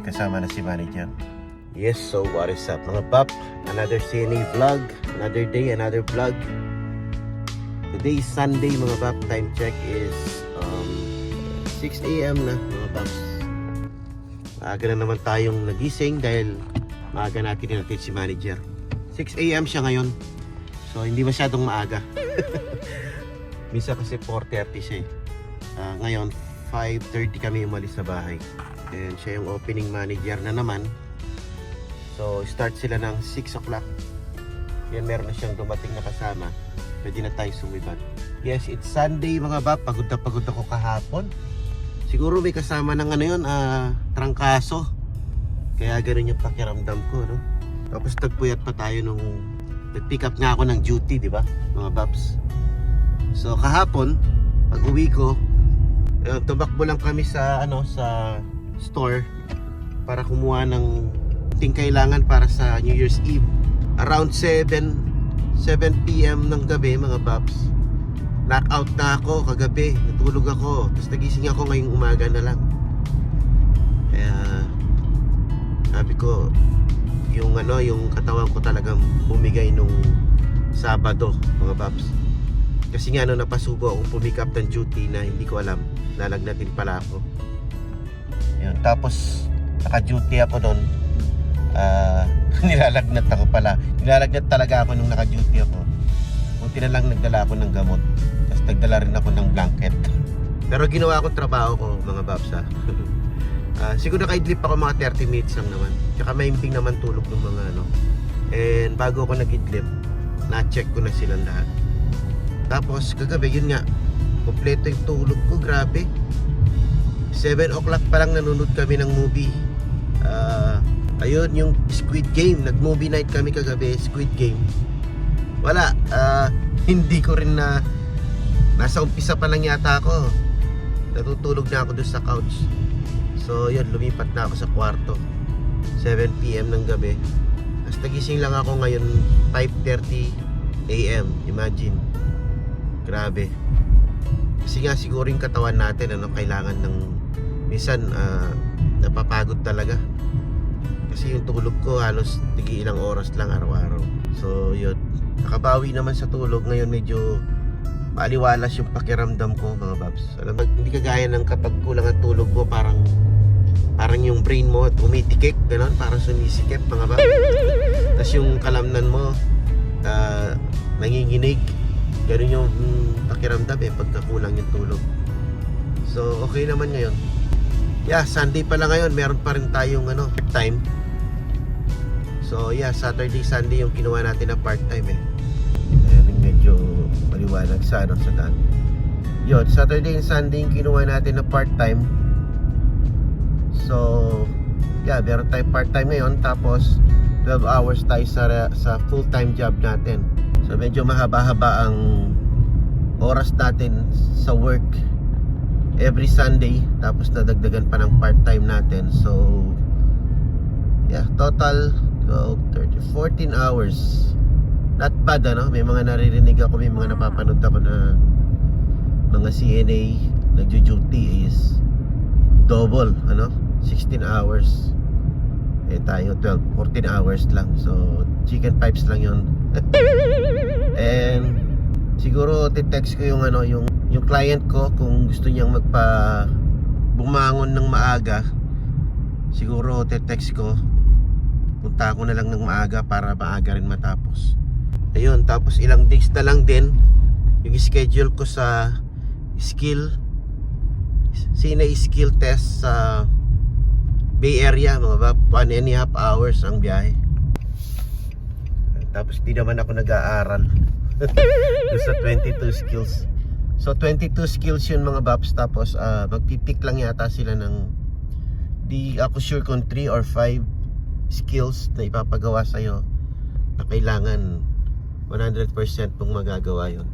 May kasama na si manager. Yes, so what is up mga pap? Another CNA vlog, another day, another vlog. Today is Sunday mga pap. Time check is 6 AM na mga paps. Maaga na naman tayong nagising dahil maaga natin natin si manager. 6 AM siya ngayon. So hindi masyadong maaga. Misa kasi 4:30 siya eh. Ngayon 5:30 kami umalis sa bahay. And siya yung opening manager na naman. So start sila ng 6 o'clock. Yan, meron na siyang dumating na kasama. Pwede na tayo sumibat. Yes, it's Sunday mga bab. Pagod na pagod ako kahapon. Siguro may kasama ng ano yun, trangkaso. Kaya ganun yung pakiramdam ko, no? Tapos nagpuyat pa tayo nung nag-pick up nga ako ng duty, di ba mga babs? So kahapon, pag uwi ko, tumakbo lang kami sa sa store para kumuha ng ting kailangan para sa New Year's Eve. Around 7 PM ng gabi mga babs. Knockout na ako kagabi, natulog ako, tapos nagising ako ngayong umaga na lang. Kaya sabi ko, yung katawan ko talagang bumigay nung Sabado mga babs. Kasi nga napasubo ako pumick up ng duty na hindi ko alam, lalagnatin pala ako. Yun, tapos naka-duty ako doon. Nilalagnat ako pala. Nilalagnat talaga ako nung naka-duty ako. Buti na lang nagdala ako ng gamot. Tapos nagdala rin ako ng blanket. Pero ginawa ko trabaho ko mga babs ha. Siguro naka-idlip ako mga 30 minutes lang naman. Tsaka maimbing naman tulog ng mga And bago ako nag-idlip, na-check ko na silang lahat. Tapos kagabi yun nga, kompleto yung tulog ko, grabe. 7 o'clock pa lang nanonood kami ng movie. Ayun yung Squid Game. Nag-movie night kami kagabi, Squid Game. Wala, hindi ko rin nasa umpisa pa lang yata ako. Natutulog na ako doon sa couch. So yun, lumipat na ako sa kwarto. 7 PM ng gabi. Tapos nagising lang ako ngayon 5:30 AM. Imagine. Grabe. Kasi nga siguro yung katawan natin kailangan ng minsan napapagod talaga. Kasi yung tulog ko halos ilang oras lang araw-araw. So yun, nakabawi naman sa tulog. Ngayon medyo maaliwalas yung pakiramdam ko mga babs. Alam mo, hindi kagaya ng kapag kulang ang tulog mo, parang yung brain mo tumitikik, gano'n, parang sumisikip mga babs. Tapos yung kalamnan mo nanginginig. Ganun yung pakiramdam pagka kulang yung tulog. So okay naman ngayon. Yeah, Sunday pala ngayon, meron pa rin tayong part-time. So yeah, Saturday, Sunday yung ginawa natin na part-time Ayun, medyo maliwanag sa sa daan. Yun, Saturday and Sunday yung ginawa natin na part-time. So yeah, meron tayong part-time ngayon. Tapos 12 hours tayo sa full-time job natin. So medyo mahaba-haba ang oras natin sa work every Sunday. Tapos nadagdagan pa ng part-time natin. So yeah, total 14 hours. Not bad may mga naririnig ako, may mga napapanood ako na mga CNA nagjo-duty is double 16 hours. Tayo 14 hours lang. So chicken pipes lang yun. And siguro te-text ko yung yung client ko kung gusto niyang bumangon ng maaga. Siguro te-text ko, punta ako na lang ng maaga para maaga rin matapos. Ayun, tapos ilang days na lang din yung schedule ko sa CNA skill test sa Bay Area mga bab. 1.5 hours ang biyahe. Tapos di naman ako nag-aaral sa 22 skills. So 22 skills yun mga babs. Tapos magpipick lang yata sila ng, di ako sure kung 3 or 5 skills na ipapagawa sa'yo na kailangan 100% mong magagawa yun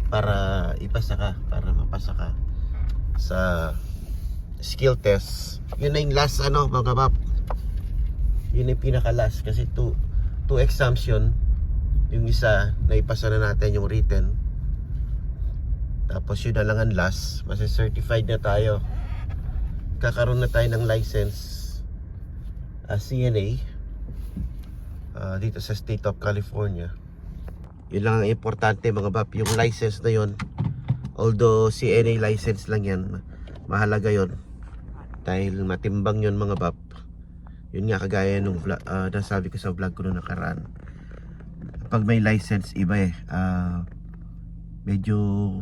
para ipasa ka, para mapasa ka sa skill test. Yun na yung last mga bab. Yun yung pinaka last kasi 2 exams yun. Yung isa naipasa na natin yung written. Tapos yun na lang ang last, mas certified na tayo. kakaroon na tayo ng license CNA dito sa State of California. Yun lang ang importante mga bab, yung license na yun. Although CNA license lang yan, mahalaga yun dahil matimbang yun mga bab. Yun nga kagaya nung nasabi ko sa vlog ko nung nakaraan, pag may license iba medyo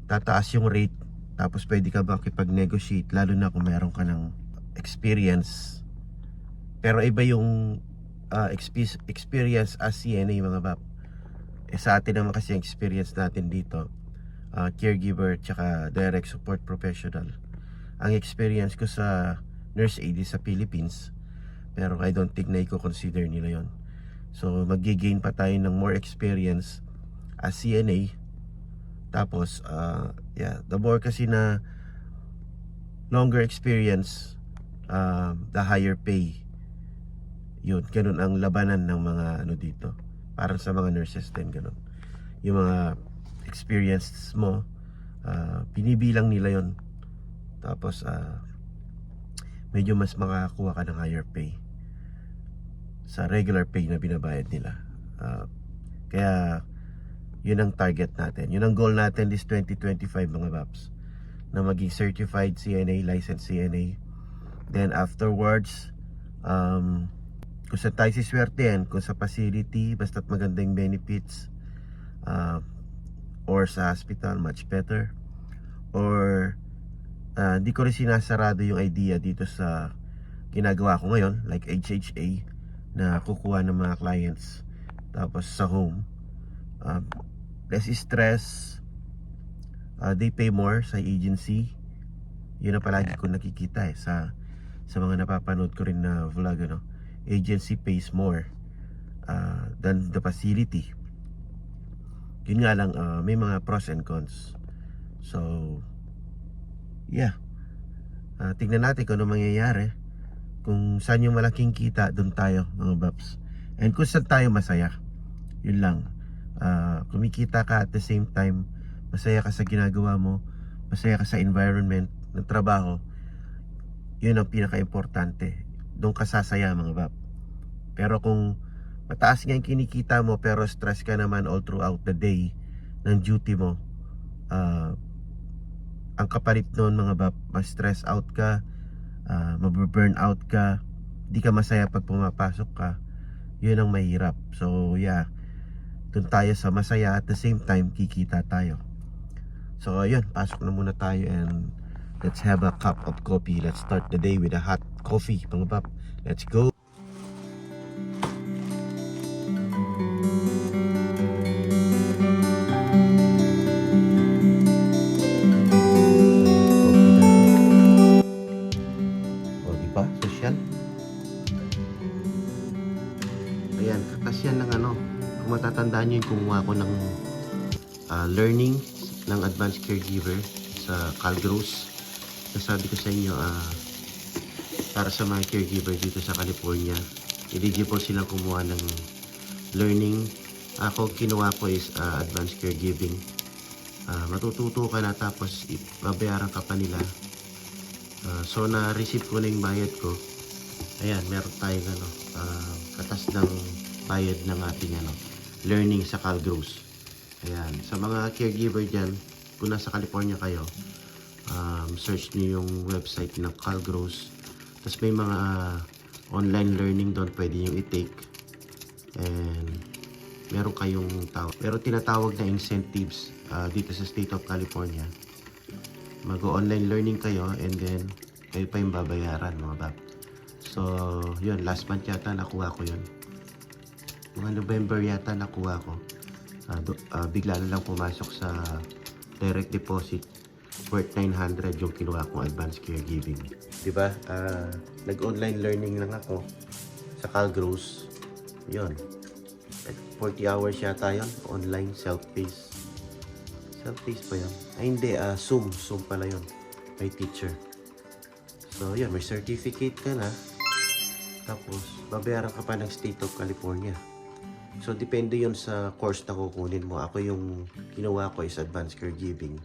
tataas yung rate, tapos pwede ka makipag-negotiate lalo na kung meron ka ng experience. Pero iba yung experience as CNA mga bab. Sa atin naman kasi yung experience natin dito, caregiver tsaka direct support professional. Ang experience ko sa nurse aid sa Philippines, pero I don't think na i-consider nila yon. So mag-gain pa tayo ng more experience as CNA. Tapos the more kasi na longer experience, the higher pay. Yun, ganun ang labanan ng mga dito. Para sa mga nurses din ganun. Yung mga experience mo, binibilang nila yon. Tapos medyo mas makakakuha ka ng higher pay sa regular pay na binabayad nila. Kaya yun ang target natin. Yun ang goal natin this 2025 mga Baps, na maging certified CNA, licensed CNA. Then afterwards, kung sa tayo siswertehan, kung sa facility, basta't maganda yung benefits, or sa hospital, much better. Or di ko rin sinasarado yung idea dito sa ginagawa ko ngayon, like HHA, na kukuha ng mga clients tapos sa home, less stress, they pay more sa agency. Yun ang palagi ko nakikita sa mga napapanood ko rin na vlog, agency pays more than the facility. Yun nga lang, may mga pros and cons. So yeah, tignan natin kung ano mangyayari. Kung saan yung malaking kita, doon tayo mga Baps. And kung saan tayo masaya, yun lang. Kumikita ka at the same time, masaya ka sa ginagawa mo, masaya ka sa environment ng trabaho, yun ang pinaka-importante. Doon ka sasaya mga Bap. Pero kung mataas nga yung kinikita mo pero stress ka naman all throughout the day ng duty mo, ang kapalit noon mga Bap, ma-stress out ka, maburn out ka, di ka masaya pag pumapasok ka. Yun ang mahirap. So yeah, dun tayo sa masaya at the same time kikita tayo. So yun, pasok na muna tayo and let's have a cup of coffee. Let's start the day with a hot coffee mga Bap. Let's go. Ayan, kakasyan ng kung matatandaan nyo yung kumuha ko ng learning ng advanced caregiver sa Calgros. Nasabi ko sa inyo, para sa mga caregiver dito sa California, eligible silang kumuha ng learning. Ako, kinuha ko is advanced caregiving. Matututo ka na tapos babayaran ka pa nila. So na-receive ko na yung bayad ko. Ayan, meron tayong katas ng bayad ng ating learning sa Calgros. Ayan, sa mga caregiver dyan, kung nasa California kayo, search nyo yung website ng Calgros. Tapos may mga online learning doon pwede nyo i-take. And meron kayong pero tinatawag na incentives dito sa State of California. Mag-online learning kayo and then kayo pa yung babayaran mga bab. So yun, last month yata nakuha ko yun, mga November yata nakuha ko. Bigla na lang pumasok sa direct deposit worth 900 yung kinuha kong advanced caregiving, diba? Nag-online learning lang ako sa Calgros. Yun, 40 hours yata yun, online, self-paced pa yun. Ay hindi, Zoom pala yun, may teacher. So yun, may certificate ka na, tapos babayaran ka pa ng State of California. So depende yun sa course na kukunin mo. Ako yung ginawa ko is advanced caregiving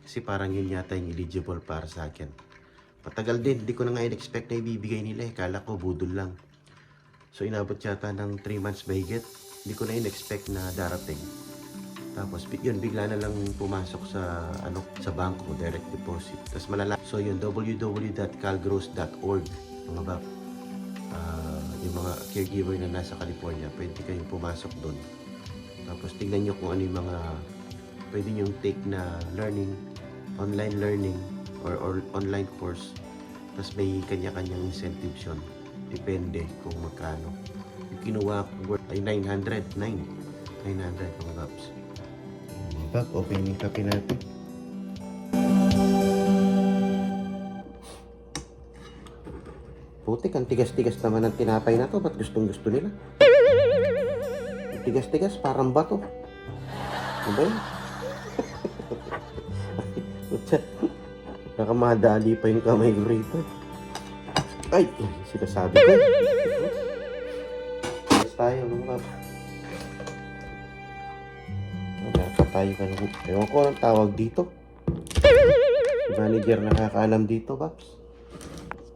kasi parang yun yata yung eligible para sa akin. Matagal din, hindi ko na nga in-expect na ibibigay nila eh. Kala ko budol lang. So inabot yata ng 3 months mahigit. Hindi ko na in-expect na darating. Tapos yun, bigla na lang pumasok sa sa bangko, direct deposit. Tapos malala. So yun, www.calgross.org mga bab. Yung mga caregiver na nasa California, pwede kayong pumasok doon. Tapos tingnan nyo kung ano yung mga pwede nyo take na learning, online learning or online course. Tapos may kanya-kanyang incentives yun. Depende kung magkano. Yung kinuha ko ay 900 mga babs. Mga bab, open yung kape natin. Putik, ang tigas-tigas naman ng tinapay na to. Ba't gustong-gusto nila? Tigas-tigas, parang bato. Ano ba yun? Nakamadali pa yung kamay ko rito. Ay! Sinasabi ko. Tigas tayo, mga bab. Wala pa tayo ka naman. Ewan ko anong tawag dito. Manager nakakaalam dito, babs.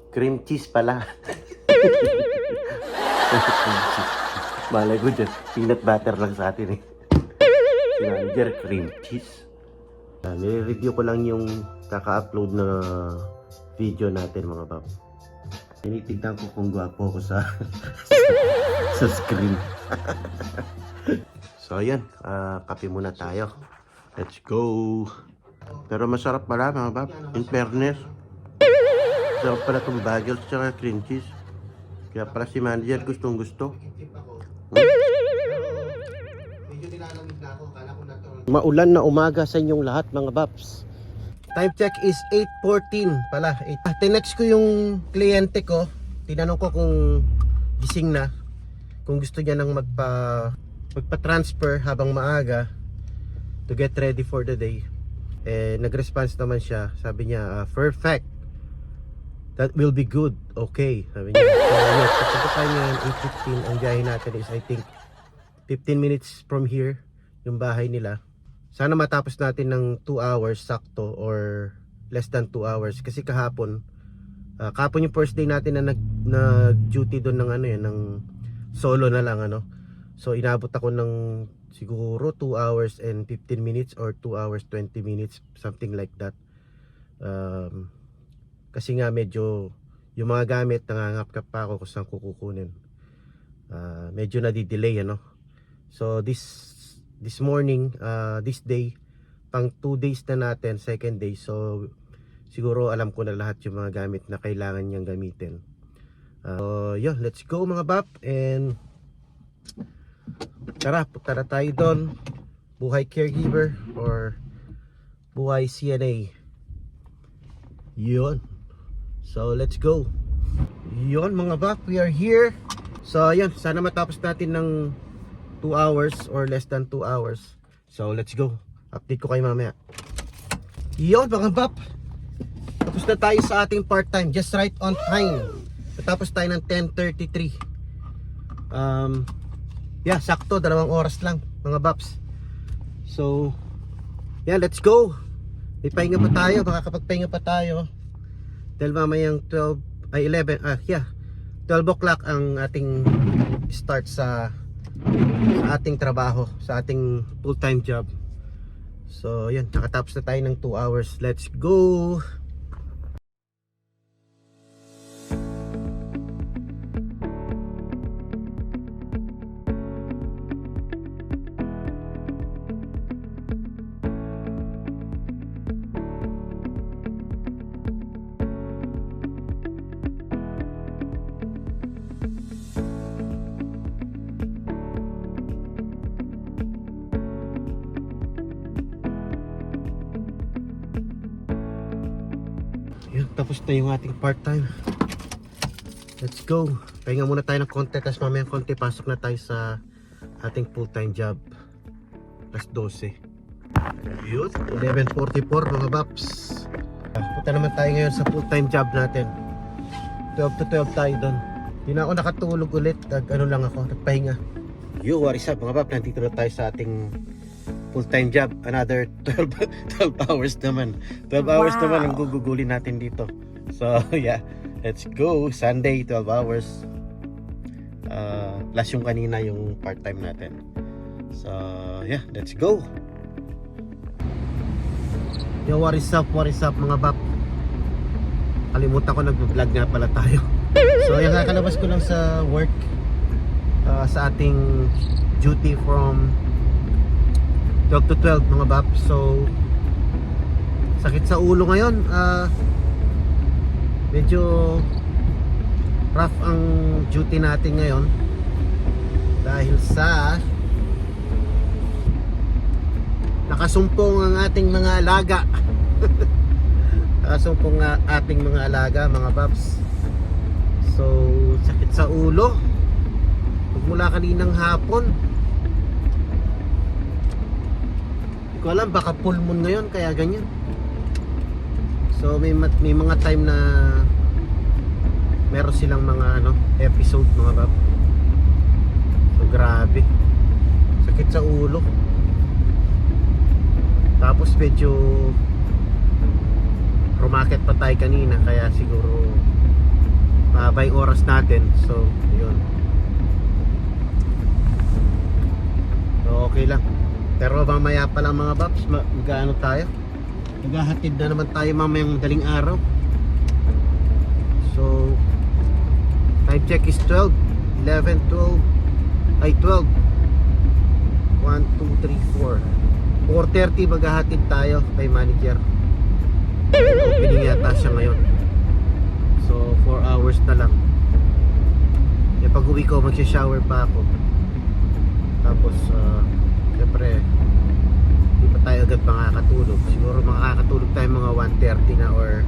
Cream cheese pala. Malay ko dyan, peanut butter lang sa atin eh. Si manager, cream cheese. Nire-review ko lang yung kaka-upload na video natin mga bab. Tinitignan ko kung gwapo ko sa sa screen. So ayan, kape muna tayo. Let's go. Pero masarap pala mga bab, in fairness. Sarap pala itong bagels tsaka cream cheese. Kaya pala si manager gustong gusto. Maulan na umaga sa inyong lahat mga babs. Time check is 8:14 pala. Tinext ko yung kliyente ko. Tinanong ko kung gising na. Kung gusto niya nang magpa-transfer habang maaga to get ready for the day. Nag-response naman siya. Sabi niya, perfect. That will be good. Okay. Sabi niya. So, yes. Kapag tayo ngayon, 8:15. Ang biyahe natin is, I think, 15 minutes from here. Yung bahay nila. Sana matapos natin ng 2 hours sakto or less than 2 hours. Kasi kahapon yung first day natin na nag-duty doon ng ng solo na lang So inabot ako ng siguro 2 hours and 15 minutes or 2 hours 20 minutes. Something like that. Kasi nga medyo yung mga gamit nangangap-kap pa ako kung saan kukunin. Medyo nadi-delay So this morning, this day, pang 2 days na natin, second day. So siguro alam ko na lahat yung mga gamit na kailangan niyang gamitin. Yun, let's go mga bab. And tara, punta na tayo doon. Buhay caregiver or buhay CNA. Yun. So let's go. Yun mga bab, we are here. So yun, sana matapos natin ng 2 hours or less than 2 hours. So let's go. Update ko kayo mamaya. Yun mga bab, tapos na tayo sa ating part-time. Just right on time. Natapos tayo ng 10:33. Yeah, sakto, 2 oras lang mga babs. So yeah, let's go. May pahinga pa tayo, makakapagpahinga pa tayo. Dahil mamayang 12 o'clock ang ating start sa ating trabaho, sa ating full-time job. So yun, nakatapos na tayo ng 2 hours. Let's go. Yun, tapos na yung ating part-time. Let's go. Pahinga muna tayo ng konti, tapos mamaya konti pasok na tayo sa ating full-time job. Alas 12. Yun, 11:44 mga baps. Punta naman tayo ngayon sa full-time job natin. 12 to 12 tayo doon. Hindi na ako nakatulog ulit. Lang ako, nagpahinga. Yo, what is up mga bap? Nandito na tayo sa ating full-time job. Another 12 hours naman. 12 hours naman ang gugugulin natin dito. So yeah, let's go. Sunday 12 hours. Plus yung kanina yung part-time natin. So yeah, let's go. Yo, what is up mga bap? Kalimutan ko, nag-vlog nga pala tayo. So yung kakalabas ko lang sa work, sa ating duty from 12 to 12 mga bap. So sakit sa ulo ngayon. Medyo rough ang duty natin ngayon dahil sa nakasumpong ang ating mga alaga. Nakasumpong ang ating mga alaga mga paps. So sakit sa ulo mula kaninang hapon. Hindi ko alam, baka pulmon ngayon kaya ganyan. So may mga time na meron silang mga episode mga paps. So grabe, sakit sa ulo. Tapos medyo rumakit pa tayo kanina, kaya siguro mahaba yung oras natin. So yun, so okay lang. Pero mamaya pa lang mga paps, mag-ano tayo, maghahatid na naman tayo mamayang madaling araw. So time check is 12, 11, 12 ay 12, 1, 2, 3, 4 4:30 maghahatid tayo kay manager. Opening yata siya ngayon. So 4 hours na lang. E pag uwi ko, magsha-shower pa ako. Tapos siyempre hindi pa tayo agad makakatulog. Siguro makakatulog tayo mga 1:30 na or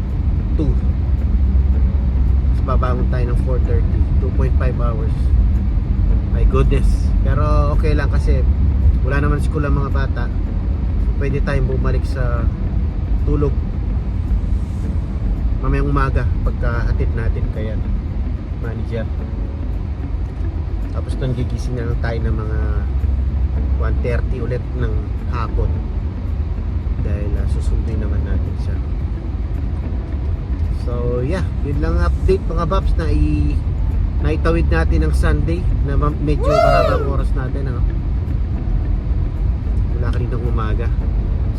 2. Tapos babangon tayo ng 4:30, 2.5 hours. My goodness. Pero okay lang kasi wala naman school ang mga bata. Pwede tayong bumalik sa tulog mamayang umaga pagka-hatid natin kaya manager. Tapos nang gigising na lang tayo ng mga 1:30 ulit ng hapon dahil susundin naman natin siya. So yeah, yun lang update mga paps na naitawid natin ng Sunday na medyo mahabang oras natin mula kaninang umaga.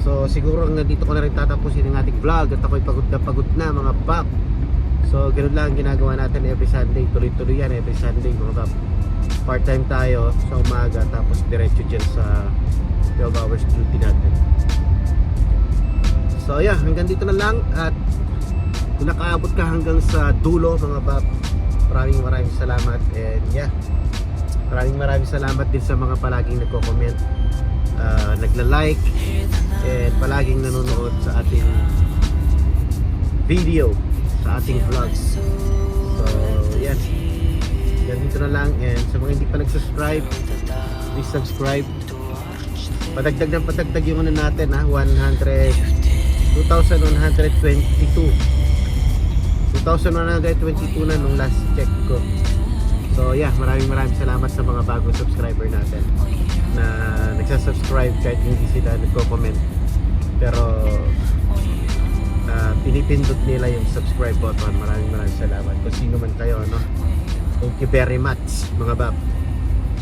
So siguro hanggang dito ko na rin tatapusin ang ating vlog at ako'y pagod na mga pap. So ganoon lang ang ginagawa natin every Sunday. Tuloy-tuloy yan every Sunday mga pap. Part time tayo sa umaga, tapos diretso dyan sa 12 hours duty natin. So yeah, hanggang dito na lang. At kung nakaabot ka hanggang sa dulo mga pap, maraming salamat. And yeah, maraming salamat din sa mga palaging nagko-comment, nagla-like, and palaging nanonood sa ating video, sa ating vlogs. So yes, ganito na lang. And sa mga hindi pa nag-subscribe, please subscribe. Padagdag ng padagdag yung natin 2,122 na nung last check ko. So yeah, maraming salamat sa mga bagong subscriber natin na nagsasubscribe kahit hindi sila nagko-comment, pero pinipindot nila yung subscribe button. Maraming salamat kung sino man kayo, thank you very much mga bab.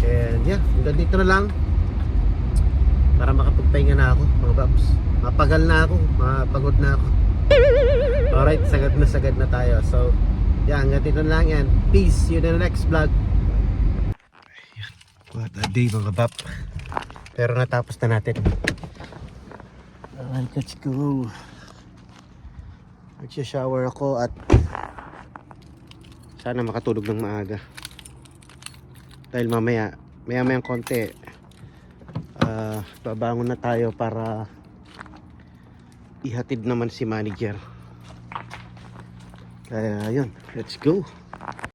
And yeah, hanggang dito na lang para makapagpahinga na ako mga babs. Mapagal na ako, mapagod na ako. Alright, sagad na tayo. So yeah, hanggang dito na lang, and peace. See you in the next vlog. What a day mga bap. Pero natapos na natin. Alright, let's go. Magsha-shower ako at sana makatulog ng maaga. Dahil maya-mayang konti, babangon na tayo para ihatid naman si manager. Kaya yun, let's go.